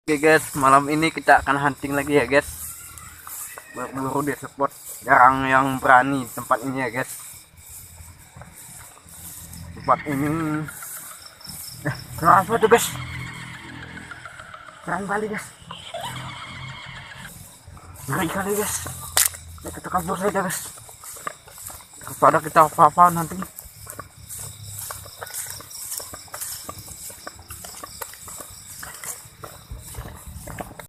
Oke guys, malam ini kita akan hunting lagi ya guys. Berburu di spot, jarang yang berani tempat ini ya guys. Tempat ini kenapa tuh guys? Keren kali guys. Ngeri kali guys. Kita kabur saja guys. Kepada kita apa-apa nanti.